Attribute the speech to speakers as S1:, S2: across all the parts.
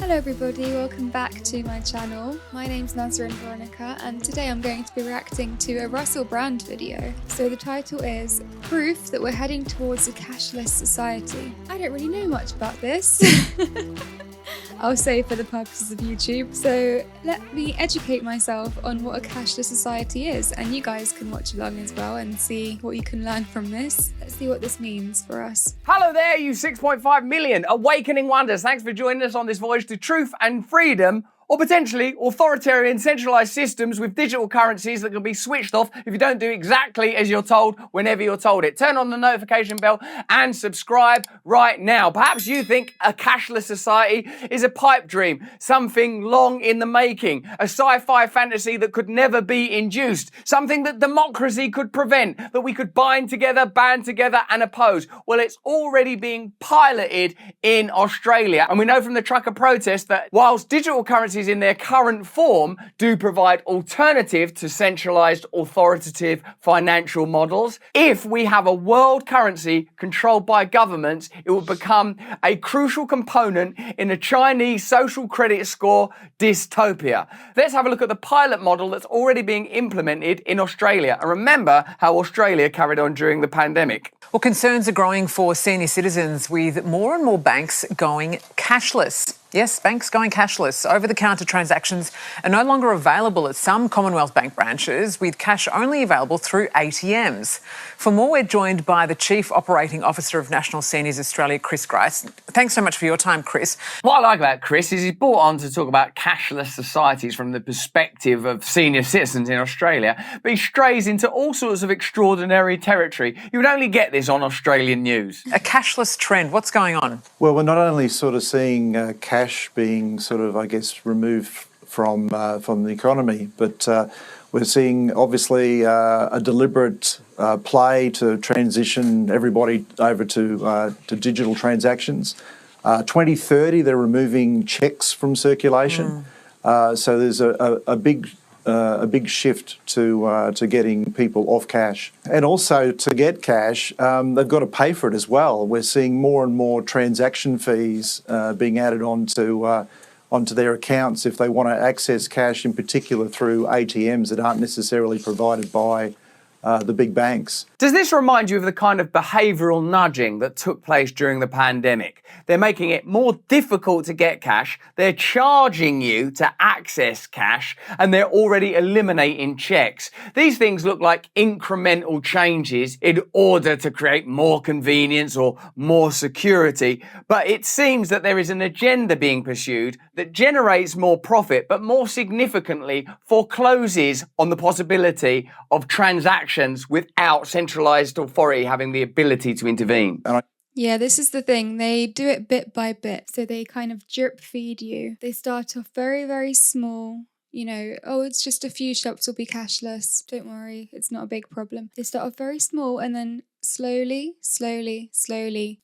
S1: Hello everybody, welcome back to my channel. My name's Nazrin Veronica and today I'm going to be reacting to a Russell Brand video. So the title is Proof that we're heading towards a cashless society. I don't really know much about this. I'll say for the purposes of YouTube. So let me educate myself on what a cashless society is, and you guys can watch along as well and see what you can learn from this. Let's see what this means for us.
S2: Hello there, you 6.5 million awakening wonders. Thanks for joining us on this voyage to truth and freedom, or potentially authoritarian centralized systems with digital currencies that can be switched off if you don't do exactly as you're told whenever you're told it. Turn on the notification bell and subscribe right now. Perhaps you think a cashless society is a pipe dream, something long in the making, a sci-fi fantasy that could never be induced, something that democracy could prevent, that we could bind together, band together and oppose. Well, it's already being piloted in Australia. And we know from the trucker protest that whilst digital currencies in their current form do provide alternative to centralized authoritative financial models, if we have a world currency controlled by governments, it will become a crucial component in a Chinese social credit score dystopia. Let's have a look at the pilot model that's already being implemented in Australia, and remember how Australia carried on during the pandemic.
S3: Well, concerns are growing for senior citizens with more and more banks going cashless. Yes, banks going cashless. Over-the-counter transactions are no longer available at some Commonwealth Bank branches, with cash only available through ATMs. For more, we're joined by the Chief Operating Officer of National Seniors Australia, Chris Grice. Thanks so much for your time, Chris.
S2: What I like about Chris is he's brought on to talk about cashless societies from the perspective of senior citizens in Australia, but he strays into all sorts of extraordinary territory. You would only get this on Australian news.
S3: A cashless trend, what's going on?
S4: Well, we're not only sort of seeing cash being sort of, I guess, removed from the economy, but we're seeing obviously a deliberate play to transition everybody over to digital transactions. 2030, they're removing cheques from circulation, so there's a big shift to getting people off cash. And also to get cash, they've got to pay for it as well. We're seeing more and more transaction fees being added onto their accounts if they want to access cash, in particular through ATMs that aren't necessarily provided by the big banks.
S2: Does this remind you of the kind of behavioural nudging that took place during the pandemic? They're making it more difficult to get cash, they're charging you to access cash, and they're already eliminating cheques. These things look like incremental changes in order to create more convenience or more security, but it seems that there is an agenda being pursued that generates more profit, but more significantly forecloses on the possibility of transactions without centralised authority having the ability to intervene.
S1: Yeah, this is the thing. They do it bit by bit. So they kind of drip feed you. They start off very, very small. You know, oh, it's just a few shops will be cashless. Don't worry, it's not a big problem. They start off very small and then slowly,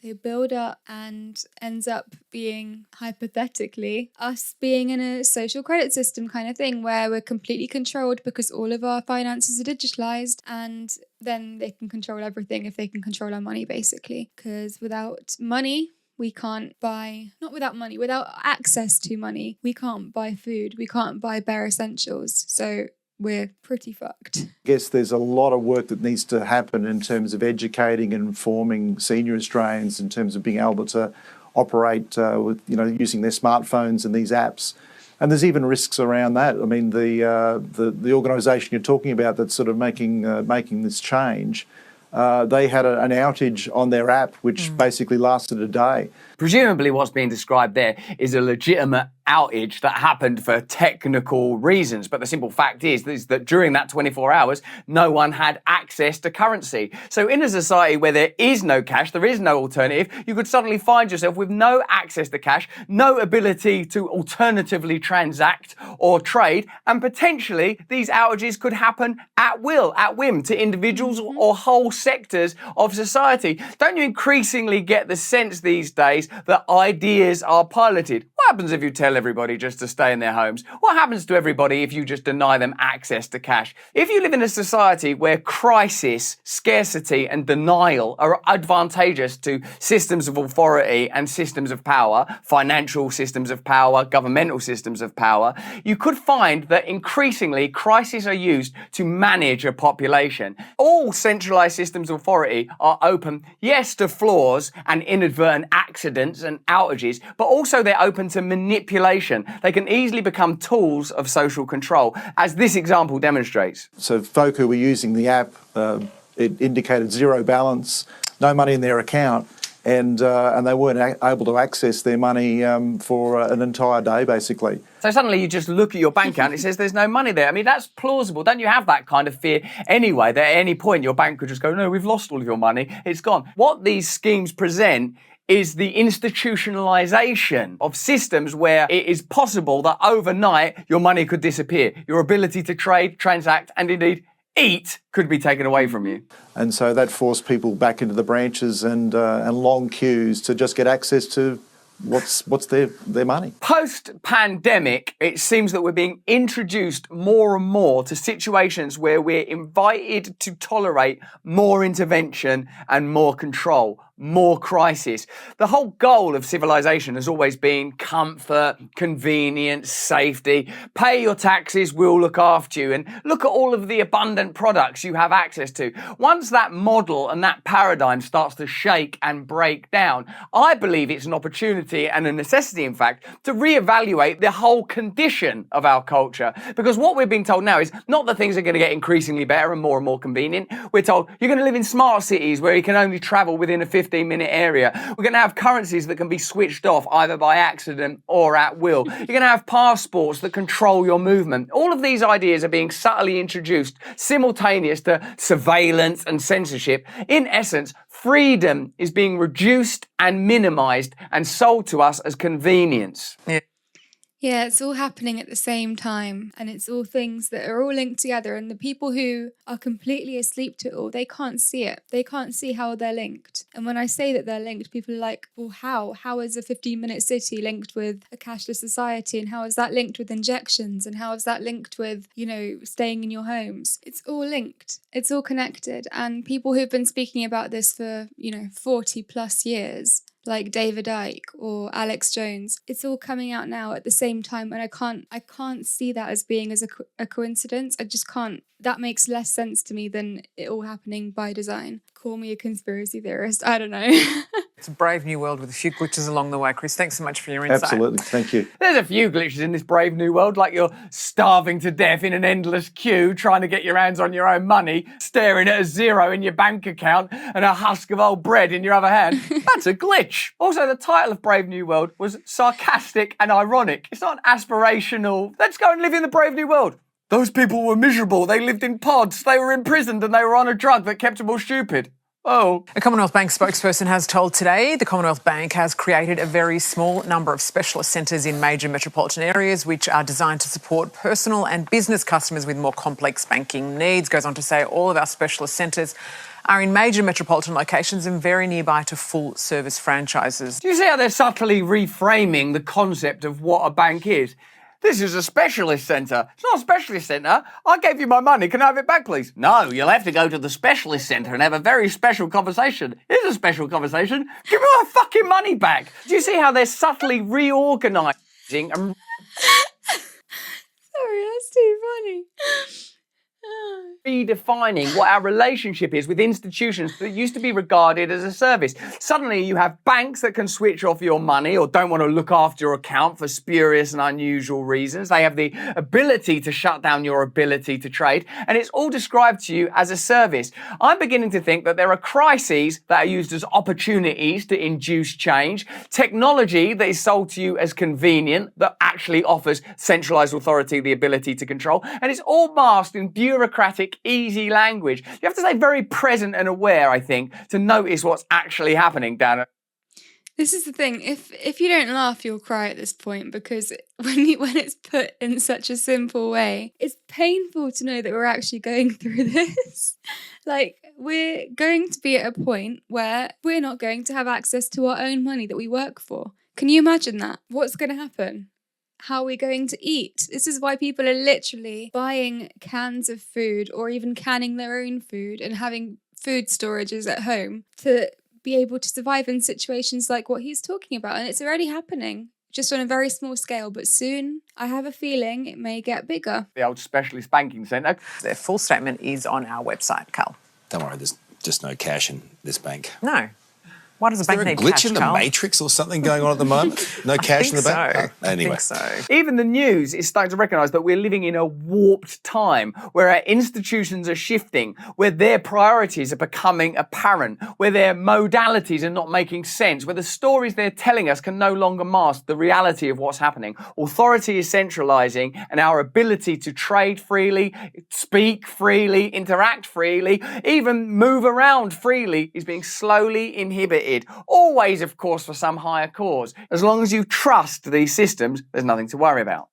S1: they build up and ends up being, hypothetically, us being in a social credit system kind of thing where we're completely controlled because all of our finances are digitalized, and then they can control everything if they can control our money, basically. Because without money, we can't buy, not without money, without access to money, we can't buy food, we can't buy bare essentials. So we're pretty fucked.
S4: I guess there's a lot of work that needs to happen in terms of educating and informing senior Australians in terms of being able to operate with, you know, using their smartphones and these apps. And there's even risks around that. I mean, the organisation you're talking about that's sort of making this change, they had an outage on their app which basically lasted a day.
S2: Presumably what's being described there is a legitimate outage that happened for technical reasons, but the simple fact is that during that 24 hours, no one had access to currency. So in a society where there is no cash, there is no alternative, you could suddenly find yourself with no access to cash, no ability to alternatively transact or trade, and potentially these outages could happen at will, at whim, to individuals or whole sectors of society. Don't you increasingly get the sense these days that ideas are piloted? What happens if you tell tell everybody just to stay in their homes? What happens to everybody if you just deny them access to cash? If you live in a society where crisis, scarcity and denial are advantageous to systems of authority and systems of power, financial systems of power, governmental systems of power, you could find that increasingly crises are used to manage a population. All centralized systems of authority are open, yes, to flaws and inadvertent accidents and outages, but also they're open to manipulation. They can easily become tools of social control, as this example demonstrates.
S4: So folk who were using the app, it indicated zero balance, no money in their account, and they weren't able to access their money for an entire day, basically.
S2: So suddenly you just look at your bank account, it says there's no money there. I mean, that's plausible. Don't you have that kind of fear anyway, that at any point your bank could just go, no, we've lost all of your money, it's gone. What these schemes present is the institutionalization of systems where it is possible that overnight your money could disappear. Your ability to trade, transact, and indeed eat could be taken away from you.
S4: And so that forced people back into the branches and long queues to just get access to what's their money.
S2: Post-pandemic, it seems that we're being introduced more and more to situations where we're invited to tolerate more intervention and more control, more crisis. The whole goal of civilization has always been comfort, convenience, safety. Pay your taxes, we'll look after you, and look at all of the abundant products you have access to. Once that model and that paradigm starts to shake and break down, I believe it's an opportunity and a necessity, in fact, to reevaluate the whole condition of our culture. Because what we're being told now is not that things are going to get increasingly better and more convenient. We're told you're going to live in smart cities where you can only travel within a 15-minute area. We're going to have currencies that can be switched off either by accident or at will. You're going to have passports that control your movement. All of these ideas are being subtly introduced simultaneous to surveillance and censorship. In essence, freedom is being reduced and minimized and sold to us as convenience.
S1: Yeah, it's all happening at the same time, and it's all things that are all linked together, and the people who are completely asleep to it all, they can't see it. They can't see how they're linked. And when I say that they're linked, people are like, well, how? How is a 15-minute city linked with a cashless society? And how is that linked with injections? And how is that linked with, staying in your homes? It's all linked. It's all connected. And people who've been speaking about this for, 40 plus years, like David Icke or Alex Jones, it's all coming out now at the same time, and I can't see that as being as a coincidence. I just can't. That makes less sense to me than it all happening by design. Call me a conspiracy theorist. I don't know.
S3: It's a brave new world with a few glitches along the way, Chris. Thanks so much for your insight.
S4: Absolutely, thank you.
S2: There's a few glitches in this brave new world, like you're starving to death in an endless queue, trying to get your hands on your own money, staring at a zero in your bank account and a husk of old bread in your other hand. That's a glitch. Also, the title of Brave New World was sarcastic and ironic. It's not an aspirational, let's go and live in the brave new world. Those people were miserable. They lived in pods. They were imprisoned and they were on a drug that kept them all stupid. Oh.
S3: A Commonwealth Bank spokesperson has told Today the Commonwealth Bank has created a very small number of specialist centres in major metropolitan areas which are designed to support personal and business customers with more complex banking needs. Goes on to say all of our specialist centres are in major metropolitan locations and very nearby to full-service franchises.
S2: Do you see how they're subtly reframing the concept of what a bank is? This is a specialist centre. It's not a specialist centre. I gave you my money. Can I have it back, please? No, you'll have to go to the specialist centre and have a very special conversation. Here's a special conversation. Give me my fucking money back. Do you see how they're subtly reorganising and...
S1: Sorry, that's too funny.
S2: redefining what our relationship is with institutions that used to be regarded as a service. Suddenly you have banks that can switch off your money or don't want to look after your account for spurious and unusual reasons. They have the ability to shut down your ability to trade, and it's all described to you as a service. I'm beginning to think that there are crises that are used as opportunities to induce change, technology that is sold to you as convenient that actually offers centralized authority the ability to control, and it's all masked in bureaucratic, easy language. You have to stay very present and aware, I think, to notice what's actually happening down at...
S1: This is the thing. If you don't laugh, you'll cry at this point, because when it's put in such a simple way, it's painful to know that we're actually going through this. Like, we're going to be at a point where we're not going to have access to our own money that we work for. Can you imagine that? What's going to happen? how are we going to eat? This is why people are literally buying cans of food or even canning their own food and having food storages at home to be able to survive in situations like what he's talking about. And it's already happening, just on a very small scale, but soon I have a feeling it may get bigger.
S2: The old specialist banking centre.
S3: Their full statement is on our website, Carl.
S5: Don't worry, there's just no cash in this bank.
S3: No. Why does a bank need
S5: Is there a
S3: cash,
S5: glitch in the
S3: Carl?
S5: matrix or something going on at the moment? No cash in the bank?
S3: So.
S5: Oh, anyway.
S3: I think so.
S2: Even the news is starting to recognise that we're living in a warped time where our institutions are shifting, where their priorities are becoming apparent, where their modalities are not making sense, where the stories they're telling us can no longer mask the reality of what's happening. Authority is centralising, and our ability to trade freely, speak freely, interact freely, even move around freely is being slowly inhibited. Always, of course, for some higher cause. As long as you trust these systems, there's nothing to worry about.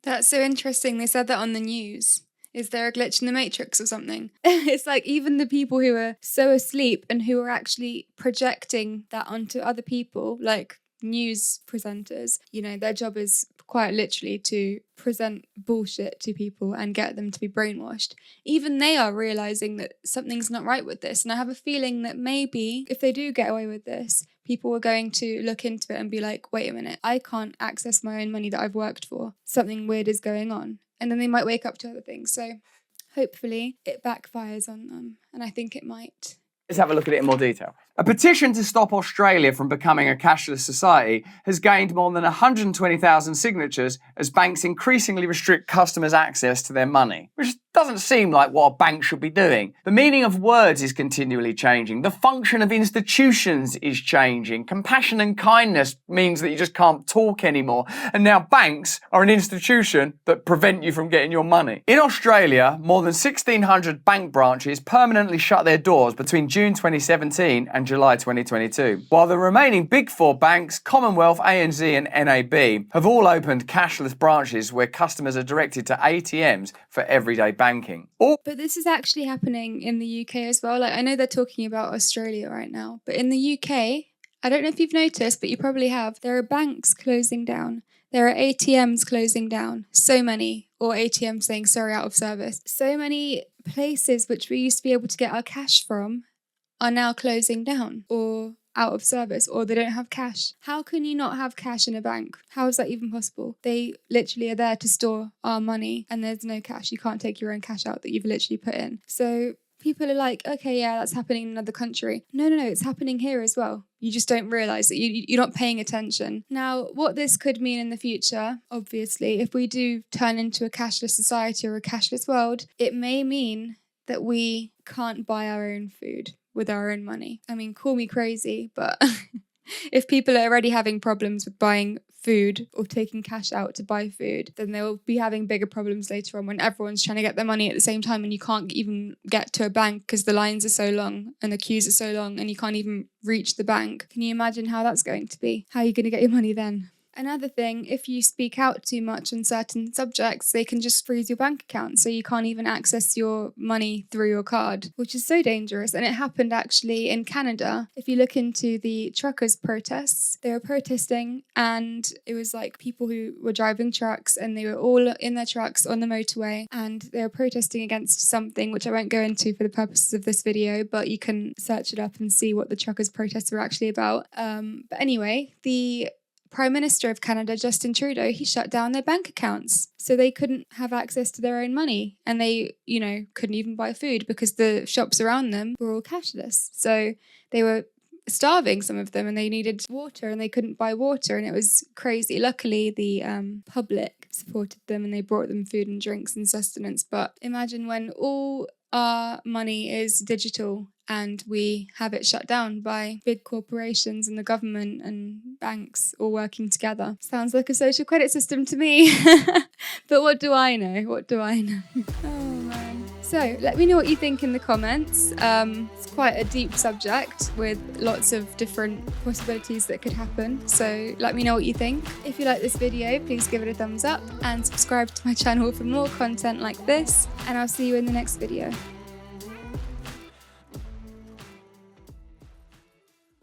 S1: That's so interesting. They said that on the news. Is there a glitch in the matrix or something? It's like even the people who are so asleep and who are actually projecting that onto other people, like news presenters, you know, their job is quite literally to present bullshit to people and get them to be brainwashed. Even they are realizing that something's not right with this. And I have a feeling that maybe if they do get away with this, people are going to look into it and be like, wait a minute, I can't access my own money that I've worked for. Something weird is going on. And then they might wake up to other things. So hopefully it backfires on them. And I think it might.
S2: Let's have a look at it in more detail. A petition to stop Australia from becoming a cashless society has gained more than 120,000 signatures as banks increasingly restrict customers' access to their money, which doesn't seem like what a bank should be doing. The meaning of words is continually changing. The function of institutions is changing. Compassion and kindness means that you just can't talk anymore. And now banks are an institution that prevent you from getting your money. In Australia, more than 1,600 bank branches permanently shut their doors between June 2017 and July 2022, while the remaining big four banks, Commonwealth, ANZ and NAB, have all opened cashless branches where customers are directed to ATMs for everyday banking.
S1: But this is actually happening in the UK as well. Like I know they're talking about Australia right now, but in the UK, I don't know if you've noticed, but you probably have, there are banks closing down. There are ATMs closing down. So many, or ATMs saying sorry, out of service. So many places which we used to be able to get our cash from are now closing down or out of service, or they don't have cash. How can you not have cash in a bank? How is that even possible? They literally are there to store our money and there's no cash. You can't take your own cash out that you've literally put in. So people are like, okay, yeah, that's happening in another country. No, it's happening here as well. You just don't realise that you're not paying attention. Now, what this could mean in the future, obviously, if we do turn into a cashless society or a cashless world, it may mean that we can't buy our own food with our own money. I mean, call me crazy, but if people are already having problems with buying food or taking cash out to buy food, then they'll be having bigger problems later on when everyone's trying to get their money at the same time and you can't even get to a bank because the lines are so long and the queues are so long and you can't even reach the bank. Can you imagine how that's going to be? How are you going to get your money then? Another thing, if you speak out too much on certain subjects, they can just freeze your bank account, so you can't even access your money through your card, which is so dangerous. And it happened actually in Canada. If you look into the truckers' protests, they were protesting and it was like people who were driving trucks and they were all in their trucks on the motorway and they were protesting against something, which I won't go into for the purposes of this video, but you can search it up and see what the truckers' protests were actually about. But anyway, the Prime Minister of Canada, Justin Trudeau, he shut down their bank accounts. So they couldn't have access to their own money. And they, couldn't even buy food because the shops around them were all cashless. So they were starving, some of them, and they needed water and they couldn't buy water. And it was crazy. Luckily, the public supported them and they brought them food and drinks and sustenance. But imagine when all our money is digital and we have it shut down by big corporations and the government and banks all working together. Sounds like a social credit system to me. But what do I know? Oh man. So let me know what you think in the comments. It's quite a deep subject with lots of different possibilities that could happen. So let me know what you think. If you like this video, please give it a thumbs up and subscribe to my channel for more content like this. And I'll see you in the next video.